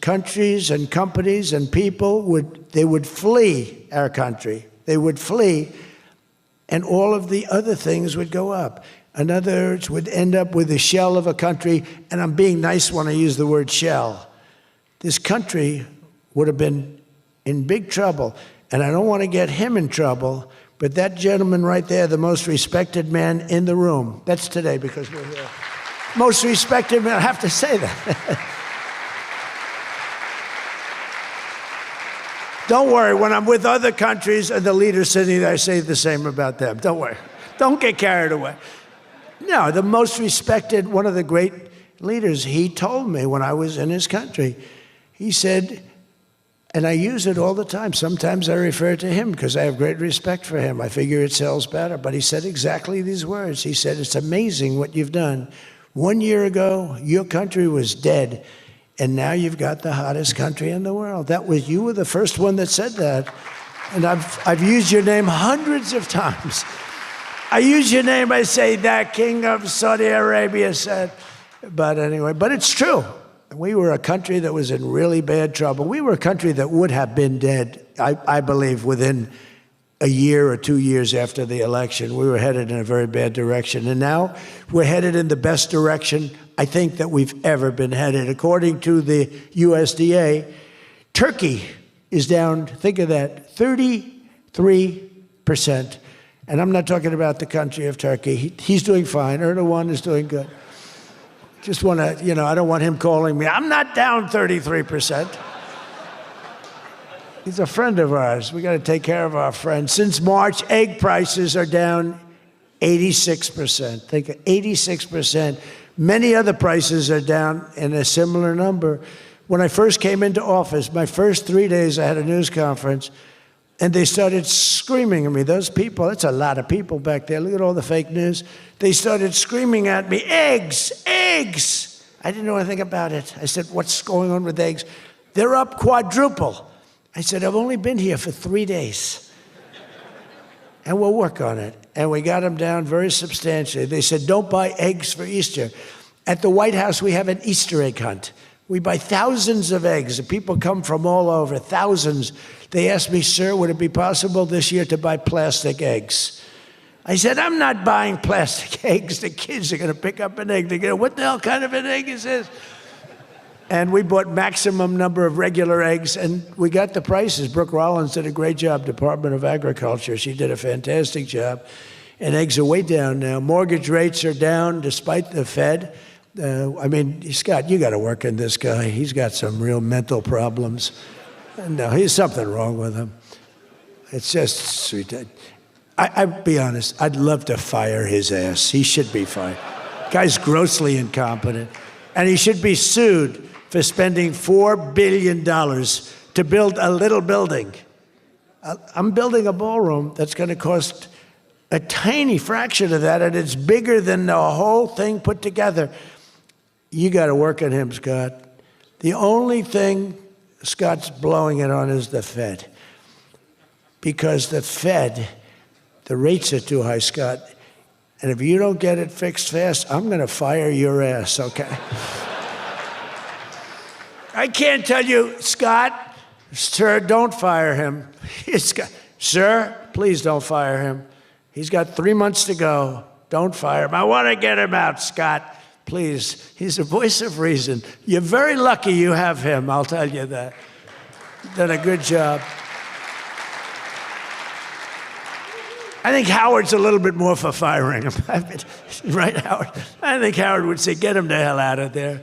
countries and companies and people would flee our country. They would flee, and all of the other things would go up. In other words, would end up with the shell of a country, and I'm being nice when I use the word shell. This country would have been in big trouble, and I don't want to get him in trouble, but that gentleman right there, the most respected man in the room, that's today because we're here. Most respected man, I have to say that. Don't worry, when I'm with other countries and the leaders sitting there, I say the same about them. Don't worry. Don't get carried away. No, the most respected, one of the great leaders, he told me when I was in his country, he said, and I use it all the time. Sometimes I refer to him because I have great respect for him. I figure it sells better. But he said exactly these words. He said, it's amazing what you've done. 1 year ago, your country was dead. And now you've got the hottest country in the world. You were the first one that said that. And I've used your name hundreds of times. I use your name, I say, that king of Saudi Arabia said. But anyway, but it's true. We were a country that was in really bad trouble. We were a country that would have been dead, I believe, within a year or 2 years after the election. We were headed in a very bad direction. And now we're headed in the best direction, I think, that we've ever been headed. According to the USDA, Turkey is down, think of that, 33%. And I'm not talking about the country of Turkey. He's doing fine. Erdogan is doing good. Just want to, I don't want him calling me. I'm not down 33%. He's a friend of ours. We got to take care of our friends. Since March, egg prices are down 86%. Think of 86%. Many other prices are down in a similar number. When I first came into office, my first 3 days, I had a news conference, and they started screaming at me. Those people, that's a lot of people back there. Look at all the fake news. They started screaming at me, eggs, eggs. I didn't know anything about it. I said, what's going on with eggs? They're up quadruple. I said, I've only been here for 3 days. And we'll work on it. And we got them down very substantially. They said, don't buy eggs for Easter. At the White House, we have an Easter egg hunt. We buy thousands of eggs. People come from all over, thousands. They asked me, sir, would it be possible this year to buy plastic eggs? I said, I'm not buying plastic eggs. The kids are going to pick up an egg. They're going to, what the hell kind of an egg is this? And we bought maximum number of regular eggs, and we got the prices. Brooke Rollins did a great job, Department of Agriculture. She did a fantastic job. And eggs are way down now. Mortgage rates are down despite the Fed. Scott, you got to work on this guy. He's got some real mental problems. No, there's something wrong with him. It's just sweet. I'll be honest, I'd love to fire his ass. He should be fired. Guy's grossly incompetent. And he should be sued for spending $4 billion to build a little building. I'm building a ballroom that's going to cost a tiny fraction of that, and it's bigger than the whole thing put together. You got to work on him, Scott. The only thing Scott's blowing it on is the Fed. Because the Fed, the rates are too high, Scott. And if you don't get it fixed fast, I'm going to fire your ass, okay? I can't tell you, Scott, sir, don't fire him. Sir, please don't fire him. He's got 3 months to go. Don't fire him. I want to get him out, Scott. Please. He's a voice of reason. You're very lucky you have him, I'll tell you that. Done a good job. I think Howard's a little bit more for firing him. Right, Howard? I think Howard would say, get him the hell out of there.